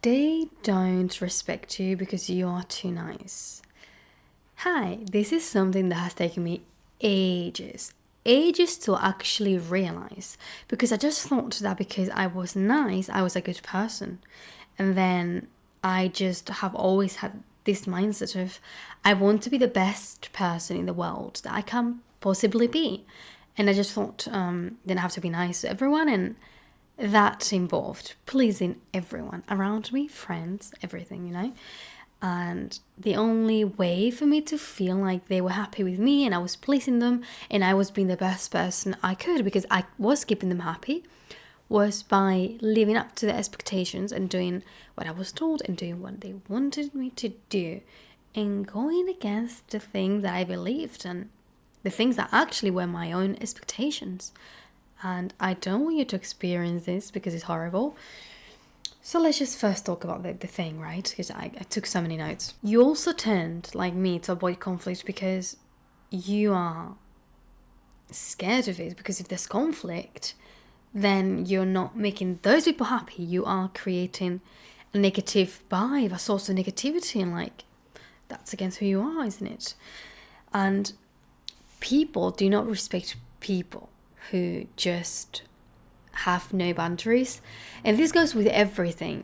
They don't respect you because you are too nice. Hi, this is something that has taken me ages to actually realize, because I just thought that because I was nice, I was a good person. And then I just have always had this mindset of I want to be the best person in the world that I can possibly be. And I just thought, then I have to be nice to everyone, and that involved pleasing everyone around me, friends, everything. And the only way for me to feel like they were happy with me and I was pleasing them and I was being the best person I could because I was keeping them happy was by living up to their expectations and doing what I was told and doing what they wanted me to do and going against the things that I believed and the things that actually were my own expectations. And I don't want you to experience this because it's horrible. So let's just first talk about the thing, right? Because I took so many notes. You also tend, like me, to avoid conflict because you are scared of it. Because if there's conflict, then you're not making those people happy. You are creating a negative vibe, a source of negativity, and like, that's against who you are, isn't it? And people do not respect people who just have no boundaries. And this goes with everything,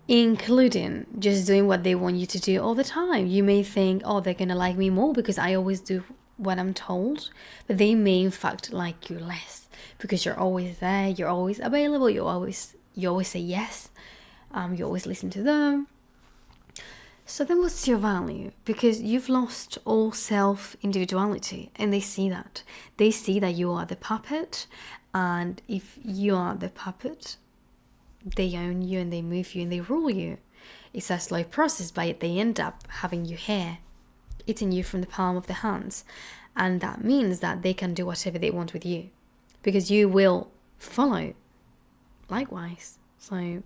including just doing what they want you to do all the time. You may think, oh, they're gonna like me more because I always do what I'm told, but they may in fact like you less because you're always there, you're always available, you always say yes, you always listen to them. So then what's your value? Because you've lost all self-individuality, and they see that. They see that you are the puppet, and if you are the puppet, they own you and they move you and they rule you. It's a slow process, but they end up having you here, eating you from the palm of their hands. And that means that they can do whatever they want with you, because you will follow likewise. So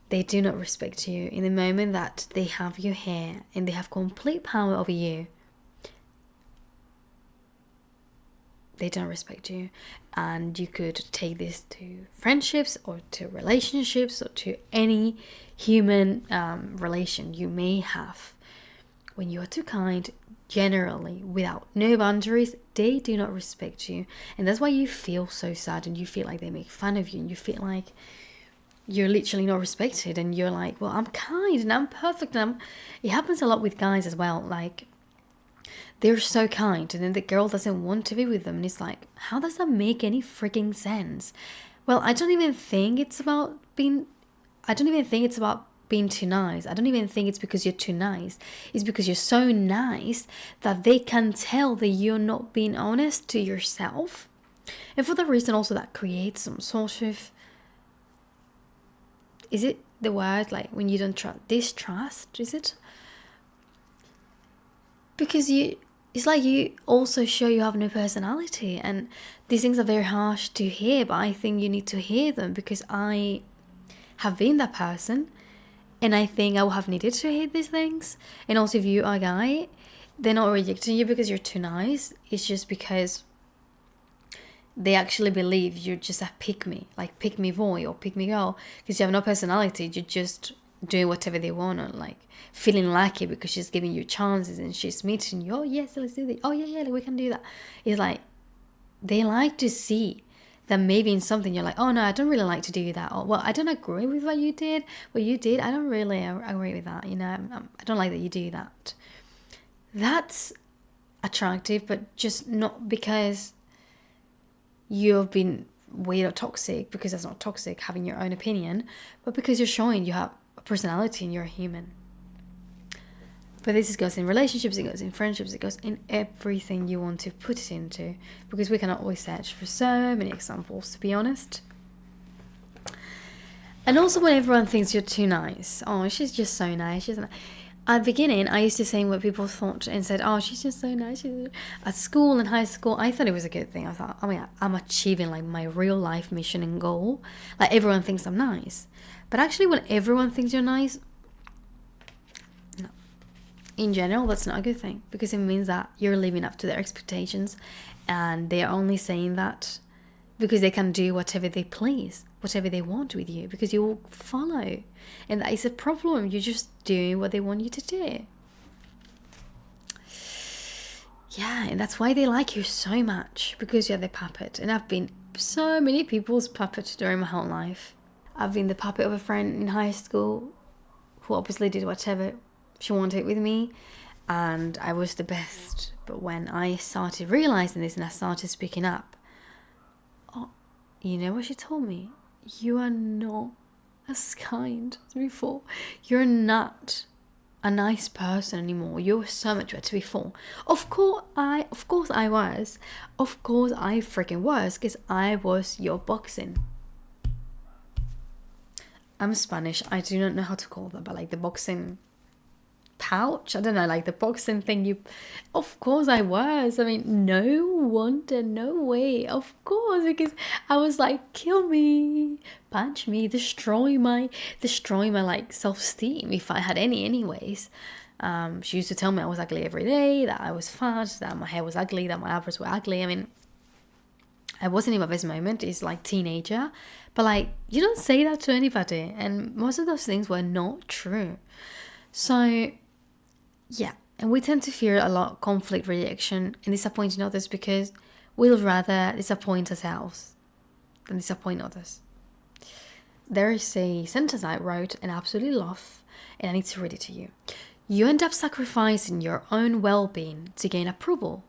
they do not respect you in the moment that they have you here and they have complete power over you. They don't respect you. And you could take this to friendships or to relationships or to any human relation you may have. When you are too kind, generally, without no boundaries, they do not respect you. And that's why you feel so sad and you feel like they make fun of you and you feel like you're literally not respected, and you're like, well, I'm kind and I'm perfect, and it happens a lot with guys as well. Like, they're so kind and then the girl doesn't want to be with them, and it's like, how does that make any freaking sense? Well, I don't even think it's about being too nice. I don't even think it's because you're too nice. It's because you're so nice that they can tell that you're not being honest to yourself, and for that reason also that creates some sort of, is it the word, like, when you don't distrust, is it? Because it's like you also show you have no personality, and these things are very harsh to hear, but I think you need to hear them because I have been that person, and I think I would have needed to hear these things. And also, if you are a guy, they're not rejecting you because you're too nice. It's just because they actually believe you're just a pick me boy or pick me girl, because you have no personality. You're just doing whatever they want, or like feeling lucky because she's giving you chances and she's meeting you. Oh yes, let's do this. Oh yeah, we can do that. It's like they like to see that maybe in something you're like, oh no, I don't really like to do that, or well, I don't agree with what you did. I don't really agree with that. I don't like that you do that. That's attractive, but just not because you've been weird or toxic, because that's not toxic, having your own opinion, but because you're showing you have a personality and you're a human. But this goes in relationships, it goes in friendships, it goes in everything you want to put it into, because we cannot always search for so many examples, to be honest. And also when everyone thinks you're too nice, oh, she's just so nice, at the beginning, I used to say what people thought and said, oh, she's just so nice. At school and high school, I thought it was a good thing. I thought, oh my God, I'm achieving like my real life mission and goal. Like, everyone thinks I'm nice. But actually, when everyone thinks you're nice, no. In general, that's not a good thing, because it means that you're living up to their expectations, and they're only saying that because they can do whatever they please, whatever they want with you, because you will follow. And that is a problem. You're just doing what they want you to do. Yeah, and that's why they like you so much, because you're the puppet. And I've been so many people's puppet during my whole life. I've been the puppet of a friend in high school who obviously did whatever she wanted with me, and I was the best. But when I started realizing this and I started speaking up, oh, you know what she told me? You are not as kind as before. You're not a nice person anymore. You were so much better before. Of course I was. Of course I freaking was, because I was your boxing. I'm Spanish. I do not know how to call that, but like the boxing pouch, I don't know, like the boxing thing. Of course I was. I mean, no wonder, no way. Of course, because I was like, kill me, punch me, destroy my like self-esteem, if I had any anyways. She used to tell me I was ugly every day, that I was fat, that my hair was ugly, that my eyebrows were ugly. I mean, I wasn't in my best moment. It's like teenager, but like, you don't say that to anybody, and most of those things were not true. So yeah, and we tend to fear a lot conflict, rejection, and disappointing others, because we'll rather disappoint ourselves than disappoint others. There is a sentence I wrote and absolutely love, and I need to read it to you. You end up sacrificing your own well-being to gain approval.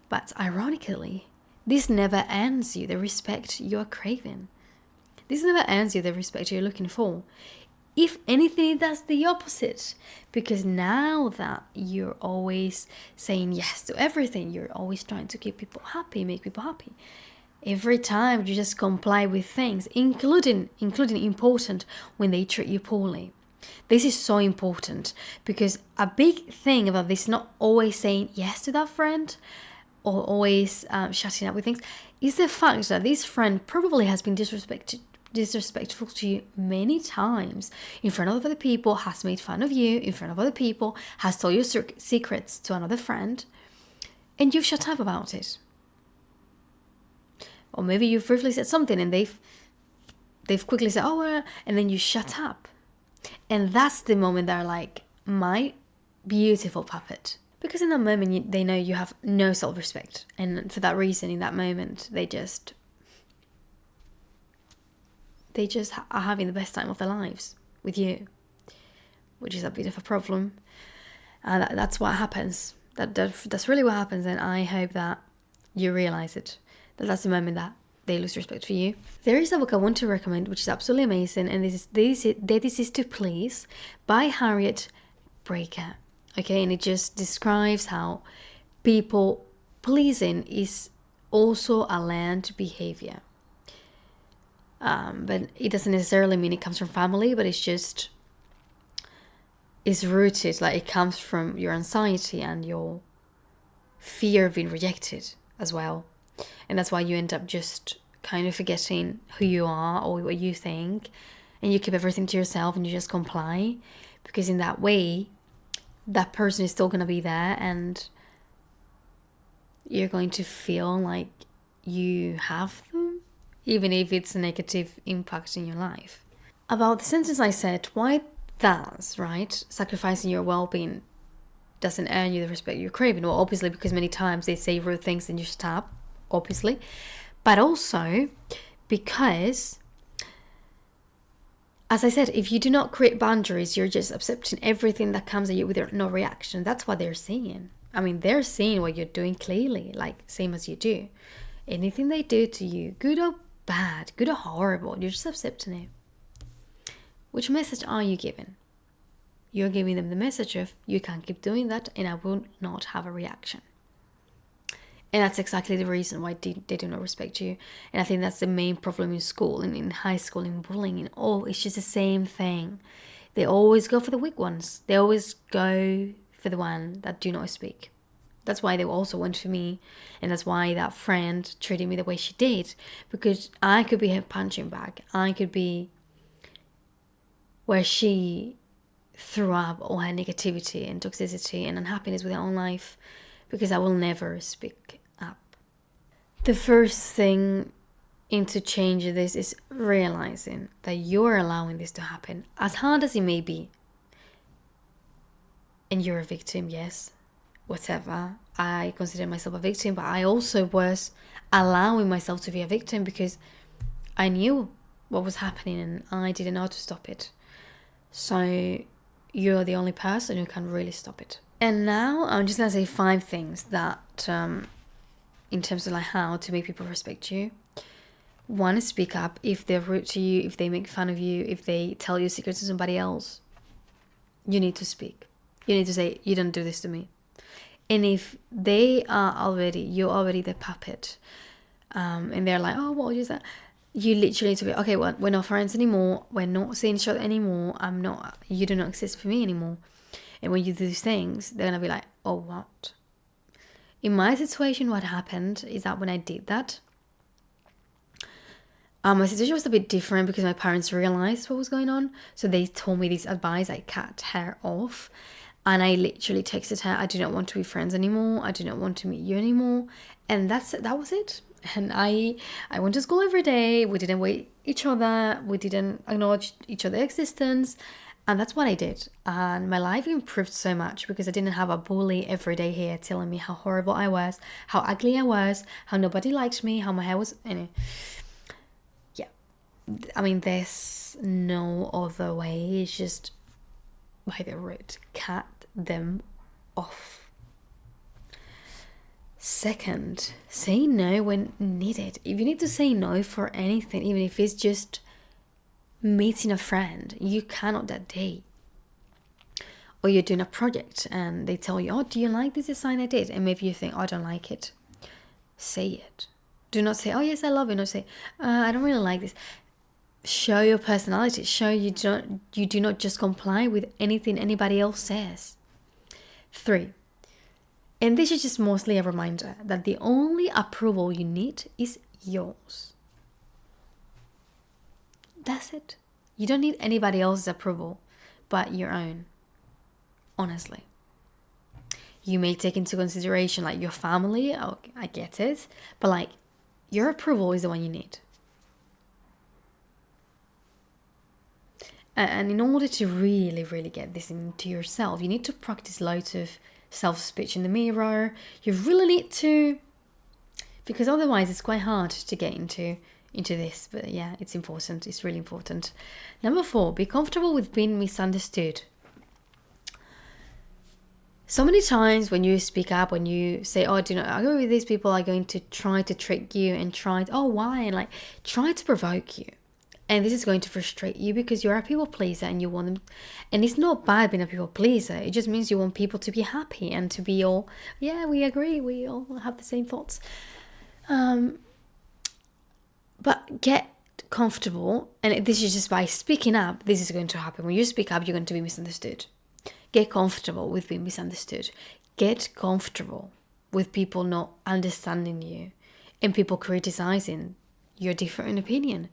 But ironically, this never earns you the respect you are craving. This never earns you the respect you're looking for. If anything, it does the opposite, because now that you're always saying yes to everything, you're always trying to keep people happy, make people happy. Every time you just comply with things, including important when they treat you poorly. This is so important, because a big thing about this, not always saying yes to that friend or always shutting up with things, is the fact that this friend probably has been disrespectful to you many times in front of other people, has made fun of you in front of other people, has told your secrets to another friend, and you've shut up about it. Or maybe you've briefly said something and they've quickly said, oh, and then you shut up. And that's the moment they're like, my beautiful puppet. Because in that moment, they know you have no self-respect. And for that reason, in that moment, they just are having the best time of their lives with you, which is a bit of a problem. That's what happens. That's really what happens. And I hope that you realize it. That's the moment that they lose respect for you. There is a book I want to recommend, which is absolutely amazing, and this is To Please by Harriet Breaker. Okay, and it just describes how people pleasing is also a learned behavior. But it doesn't necessarily mean it comes from family, but it's rooted, like it comes from your anxiety and your fear of being rejected as well. And that's why you end up just kind of forgetting who you are or what you think, and you keep everything to yourself and you just comply, because in that way, that person is still going to be there and you're going to feel like you have them, even if it's a negative impact in your life. About the sentence I said, why does, right, sacrificing your well-being doesn't earn you the respect you're craving? Well, obviously, because many times they say rude things and you shut up, obviously. But also because, as I said, if you do not create boundaries, you're just accepting everything that comes at you with no reaction. That's what they're seeing. I mean, they're seeing what you're doing clearly, like same as you do. Anything they do to you, good or bad, good or horrible, you're just accepting it. Which message are you giving? You're giving them the message of, you can't keep doing that and I will not have a reaction. And that's exactly the reason why they do not respect you. And I think that's the main problem in school and in high school, in bullying and all. It's just the same thing. They always go for the weak ones. They always go for the one that do not speak. That's why they also went for me. And that's why that friend treated me the way she did. Because I could be her punching bag. I could be where she threw up all her negativity and toxicity and unhappiness with her own life. Because I will never speak up. The first thing into changing this is realizing that you're allowing this to happen, as hard as it may be. And you're a victim, yes, whatever. I consider myself a victim, but I also was allowing myself to be a victim because I knew what was happening and I didn't know how to stop it. So you're the only person who can really stop it. And now I'm just gonna say 5 things that, in terms of like how to make people respect you. 1 is speak up. If they're rude to you, if they make fun of you, if they tell you secrets to somebody else, you need to speak. You need to say, you don't do this to me. And if you're already the puppet, and they're like, oh, what is that? You literally need to be, okay, well, we're not friends anymore. We're not seeing each other anymore. You do not exist for me anymore. And when you do these things, they're going to be like, oh, what? In my situation, what happened is that when I did that, my situation was a bit different because my parents realized what was going on. So they told me this advice. I cut her off. And I literally texted her, I do not want to be friends anymore. I do not want to meet you anymore. And that was it. And I went to school every day. We didn't wait each other. We didn't acknowledge each other's existence. And that's what I did. And my life improved so much because I didn't have a bully every day here telling me how horrible I was, how ugly I was, how nobody liked me, how my hair was... Anyway. Yeah. I mean, there's no other way. It's just... by the root, cut them off. 2nd, say no when needed. If you need to say no for anything, even if it's just meeting a friend, you cannot that day. Or you're doing a project and they tell you, oh, do you like this design I did? And maybe you think, oh, I don't like it. Say it. Do not say, oh, yes, I love it. No, say, I don't really like this. Show your personality. Show you do not just comply with anything anybody else says. 3, and this is just mostly a reminder that the only approval you need is yours. That's it. You don't need anybody else's approval but your own. Honestly. You may take into consideration like your family. Oh, I get it. But like your approval is the one you need. And in order to really, really get this into yourself, you need to practice loads of self-speech in the mirror. You really need to, because otherwise it's quite hard to get into this. But yeah, it's important. It's really important. Number 4, be comfortable with being misunderstood. So many times when you speak up, when you say, oh, do you know, I go with these people are going to try to trick you and why? And like try to provoke you. And this is going to frustrate you because you're a people pleaser and you want them. And it's not bad being a people pleaser. It just means you want people to be happy and to be all, yeah, we agree. We all have the same thoughts. But get comfortable. And this is just by speaking up. This is going to happen. When you speak up, you're going to be misunderstood. Get comfortable with being misunderstood. Get comfortable with people not understanding you and people criticizing your different opinion.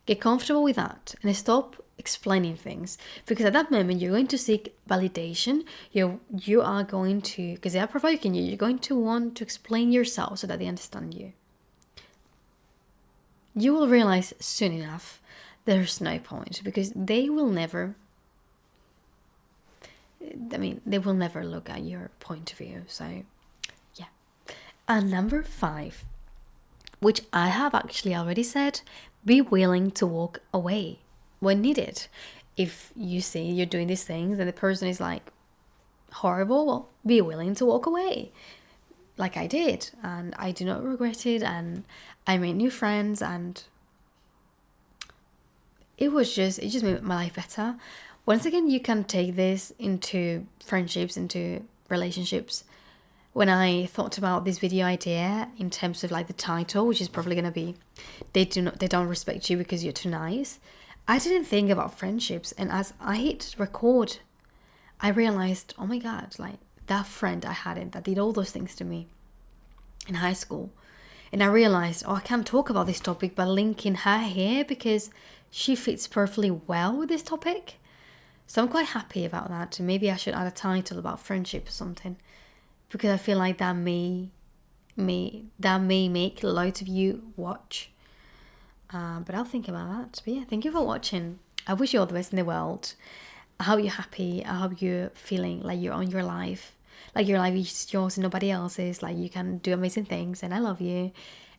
Get comfortable with that and stop explaining things, because at that moment you're going to seek validation. You are going to, because they are provoking you, you're going to want to explain yourself so that they understand you. You will realize soon enough there's no point, because they will never look at your point of view. So yeah. And number 5, which I have actually already said, be willing to walk away when needed. If you see you're doing these things and the person is like horrible, well, be willing to walk away. Like I did, and I do not regret it, and I made new friends, and it just made my life better. Once again, you can take this into friendships, into relationships. When I thought about this video idea in terms of like the title, which is probably going to be, they don't respect you because you're too nice, I didn't think about friendships. And as I hit record, I realized, oh my God, like that friend I had that did all those things to me in high school. And I realized, oh, I can't talk about this topic by linking her here because she fits perfectly well with this topic. So I'm quite happy about that. And maybe I should add a title about friendship or something, because I feel like that may make loads of you watch. But I'll think about that. But yeah, thank you for watching. I wish you all the best in the world. I hope you're happy. I hope you're feeling like you're on your life. Like your life is yours and nobody else's. Like you can do amazing things, and I love you.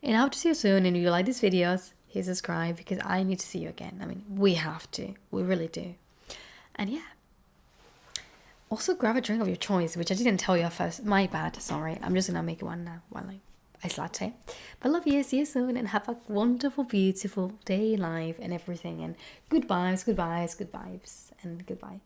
And I hope to see you soon. And if you like these videos, hit subscribe because I need to see you again. I mean, we have to. We really do. And yeah. Also grab a drink of your choice, which I didn't tell you at first. My bad, sorry. I'm just gonna make one now while I ice latte. But love you, see you soon, and have a wonderful, beautiful day, life, and everything. And good vibes, good vibes, good vibes, and goodbye.